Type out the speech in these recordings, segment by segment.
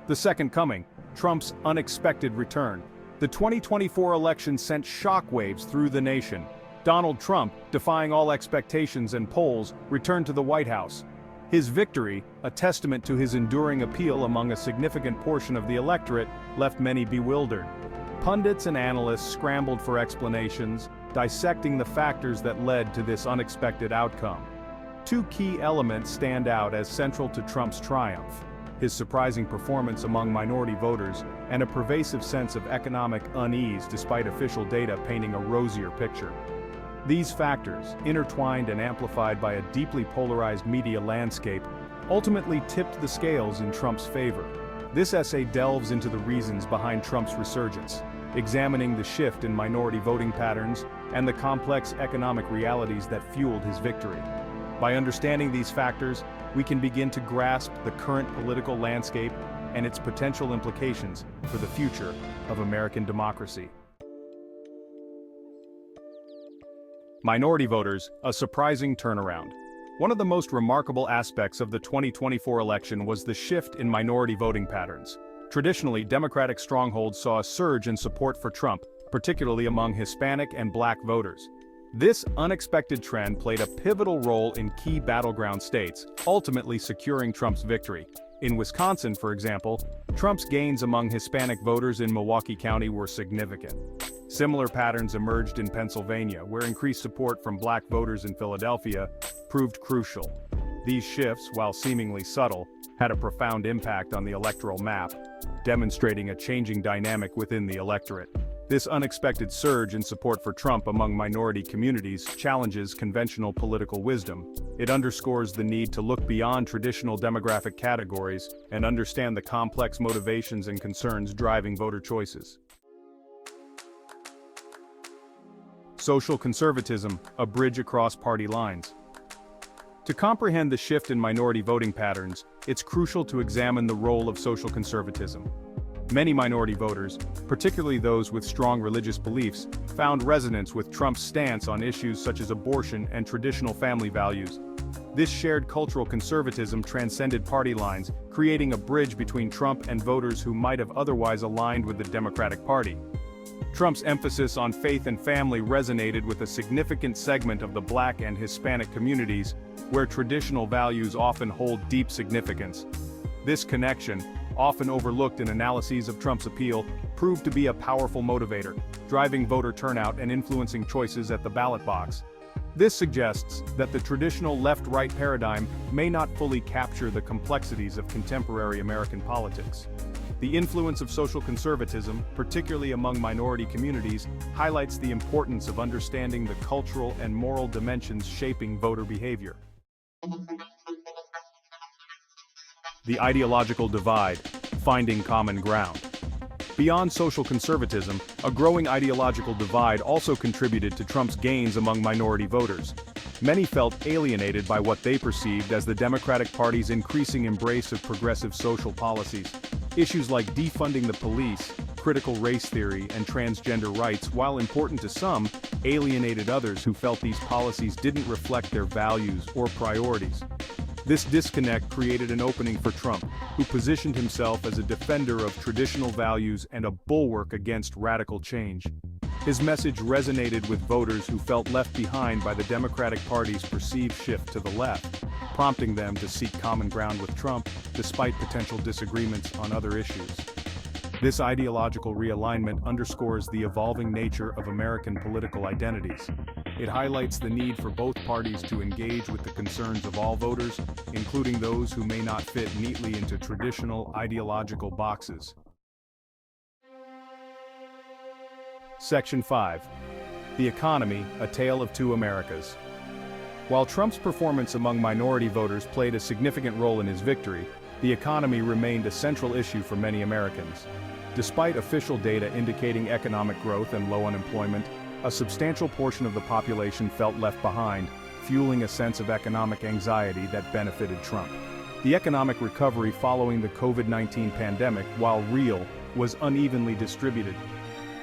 The second coming, Trump's unexpected return. The 2024 election sent shockwaves through the nation. Donald Trump, defying all expectations and polls, returned to the White House. His victory, a testament to his enduring appeal among a significant portion of the electorate, left many bewildered. Pundits and analysts scrambled for explanations, dissecting the factors that led to this unexpected outcome. Two key elements stand out as central to Trump's triumph: his surprising performance among minority voters and a pervasive sense of economic unease despite official data painting a rosier picture. These factors, intertwined and amplified by a deeply polarized media landscape, ultimately tipped the scales in Trump's favor. This essay delves into the reasons behind Trump's resurgence, examining the shift in minority voting patterns and the complex economic realities that fueled his victory. By understanding these factors, we can begin to grasp the current political landscape and its potential implications for the future of American democracy. Minority voters, a surprising turnaround. One of the most remarkable aspects of the 2024 election was the shift in minority voting patterns. Traditionally, Democratic strongholds saw a surge in support for Trump, particularly among Hispanic and Black voters. This unexpected trend played a pivotal role in key battleground states, ultimately securing Trump's victory. In Wisconsin, for example, Trump's gains among Hispanic voters in Milwaukee County were significant. Similar patterns emerged in Pennsylvania, where increased support from Black voters in Philadelphia proved crucial. These shifts, while seemingly subtle, had a profound impact on the electoral map, demonstrating a changing dynamic within the electorate. This unexpected surge in support for Trump among minority communities challenges conventional political wisdom. It underscores the need to look beyond traditional demographic categories and understand the complex motivations and concerns driving voter choices. Social conservatism, a bridge across party lines. To comprehend the shift in minority voting patterns, it's crucial to examine the role of social conservatism. Many minority voters, particularly those with strong religious beliefs, found resonance with Trump's stance on issues such as abortion and traditional family values. This shared cultural conservatism transcended party lines, creating a bridge between Trump and voters who might have otherwise aligned with the Democratic Party. Trump's emphasis on faith and family resonated with a significant segment of the Black and Hispanic communities, where traditional values often hold deep significance. This connection, often overlooked in analyses of Trump's appeal, proved to be a powerful motivator, driving voter turnout and influencing choices at the ballot box. This suggests that the traditional left-right paradigm may not fully capture the complexities of contemporary American politics. The influence of social conservatism, particularly among minority communities, highlights the importance of understanding the cultural and moral dimensions shaping voter behavior. The ideological divide, finding common ground. Beyond social conservatism, a growing ideological divide also contributed to Trump's gains among minority voters. Many felt alienated by what they perceived as the Democratic Party's increasing embrace of progressive social policies. Issues like defunding the police, critical race theory, and transgender rights, while important to some, alienated others who felt these policies didn't reflect their values or priorities. This disconnect created an opening for Trump, who positioned himself as a defender of traditional values and a bulwark against radical change. His message resonated with voters who felt left behind by the Democratic Party's perceived shift to the left, prompting them to seek common ground with Trump, despite potential disagreements on other issues. This ideological realignment underscores the evolving nature of American political identities. It highlights the need for both parties to engage with the concerns of all voters, including those who may not fit neatly into traditional ideological boxes. Section 5. The Economy, a Tale of Two Americas. While Trump's performance among minority voters played a significant role in his victory, the economy remained a central issue for many Americans. Despite official data indicating economic growth and low unemployment, a substantial portion of the population felt left behind, fueling a sense of economic anxiety that benefited Trump. The economic recovery following the COVID-19 pandemic, while real, was unevenly distributed.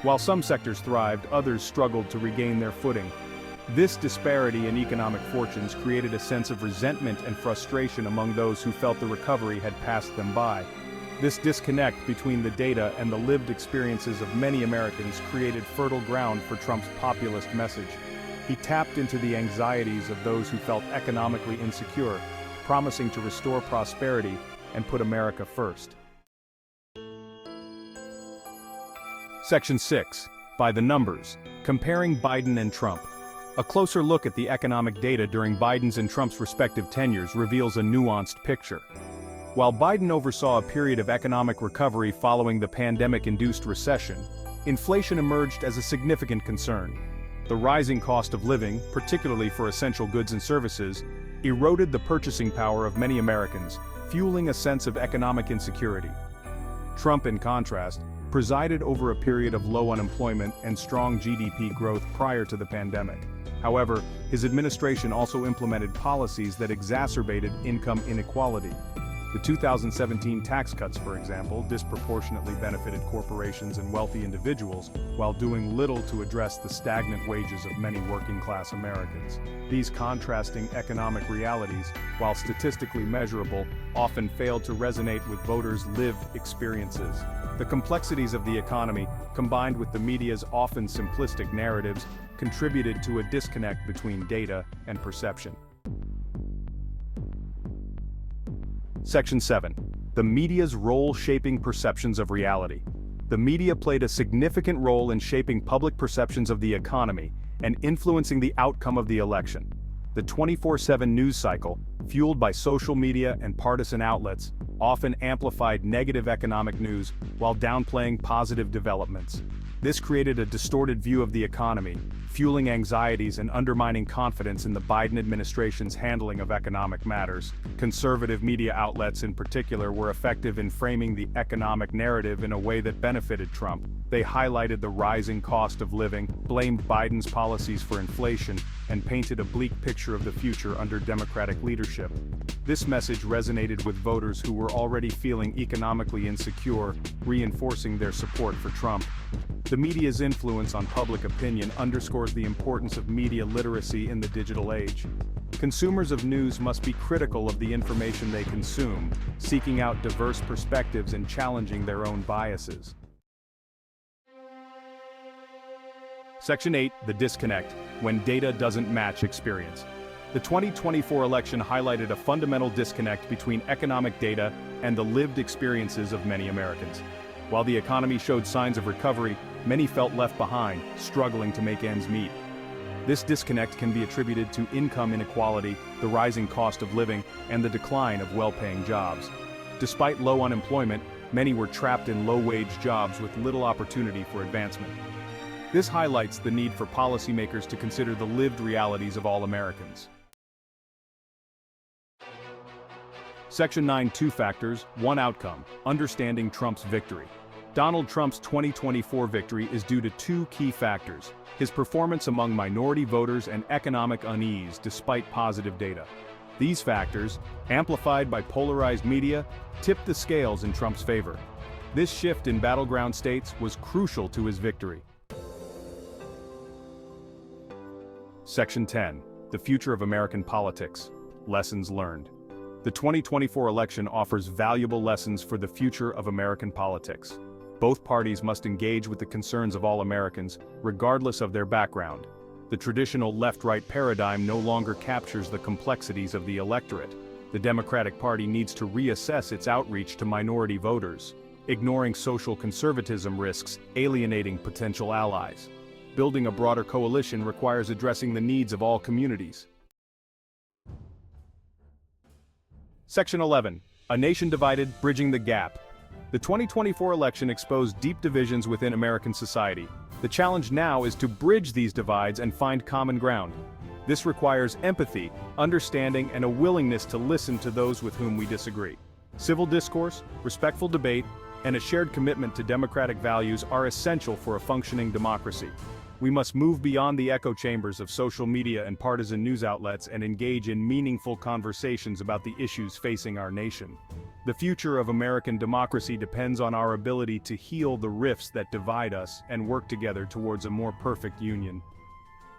While some sectors thrived, others struggled to regain their footing. This disparity in economic fortunes created a sense of resentment and frustration among those who felt the recovery had passed them by. This disconnect between the data and the lived experiences of many Americans created fertile ground for Trump's populist message. He tapped into the anxieties of those who felt economically insecure, promising to restore prosperity and put America first. Section 6. By the numbers. Comparing Biden and Trump. A closer look at the economic data during Biden's and Trump's respective tenures reveals a nuanced picture. While Biden oversaw a period of economic recovery following the pandemic-induced recession, inflation emerged as a significant concern. The rising cost of living, particularly for essential goods and services, eroded the purchasing power of many Americans, fueling a sense of economic insecurity. Trump, in contrast, presided over a period of low unemployment and strong GDP growth prior to the pandemic. However, his administration also implemented policies that exacerbated income inequality. The 2017 tax cuts, for example, disproportionately benefited corporations and wealthy individuals, while doing little to address the stagnant wages of many working-class Americans. These contrasting economic realities, while statistically measurable, often failed to resonate with voters' lived experiences. The complexities of the economy, combined with the media's often simplistic narratives, contributed to a disconnect between data and perception. Section 7. The media's role shaping perceptions of reality. The media played a significant role in shaping public perceptions of the economy and influencing the outcome of the election. The 24/7 news cycle, fueled by social media and partisan outlets, often amplified negative economic news while downplaying positive developments. This created a distorted view of the economy, fueling anxieties and undermining confidence in the Biden administration's handling of economic matters. Conservative media outlets in particular were effective in framing the economic narrative in a way that benefited Trump. They highlighted the rising cost of living, blamed Biden's policies for inflation, and painted a bleak picture of the future under Democratic leadership. This message resonated with voters who were already feeling economically insecure, reinforcing their support for Trump. The media's influence on public opinion underscores the importance of media literacy in the digital age. Consumers of news must be critical of the information they consume, seeking out diverse perspectives and challenging their own biases. Section 8. The disconnect, when data doesn't match experience. The 2024 election highlighted a fundamental disconnect between economic data and the lived experiences of many Americans. While the economy showed signs of recovery, many felt left behind, struggling to make ends meet. This disconnect can be attributed to income inequality, the rising cost of living, and the decline of well-paying jobs. Despite low unemployment, many were trapped in low-wage jobs with little opportunity for advancement. This highlights the need for policymakers to consider the lived realities of all Americans. Section 9. 2 factors, 1 outcome, understanding Trump's victory. Donald Trump's 2024 victory is due to 2 key factors: his performance among minority voters and economic unease despite positive data. These factors, amplified by polarized media, tipped the scales in Trump's favor. This shift in battleground states was crucial to his victory. Section 10. The future of American politics. Lessons learned. The 2024 election offers valuable lessons for the future of American politics. Both parties must engage with the concerns of all Americans, regardless of their background. The traditional left-right paradigm no longer captures the complexities of the electorate. The Democratic Party needs to reassess its outreach to minority voters. Ignoring social conservatism risks alienating potential allies. Building a broader coalition requires addressing the needs of all communities. Section 11. A nation divided, bridging the gap. The 2024 election exposed deep divisions within American society. The challenge now is to bridge these divides and find common ground. This requires empathy, understanding, and a willingness to listen to those with whom we disagree. Civil discourse, respectful debate, and a shared commitment to democratic values are essential for a functioning democracy. We must move beyond the echo chambers of social media and partisan news outlets and engage in meaningful conversations about the issues facing our nation. The future of American democracy depends on our ability to heal the rifts that divide us and work together towards a more perfect union.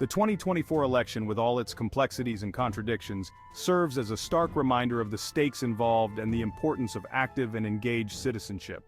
The 2024 election, with all its complexities and contradictions, serves as a stark reminder of the stakes involved and the importance of active and engaged citizenship.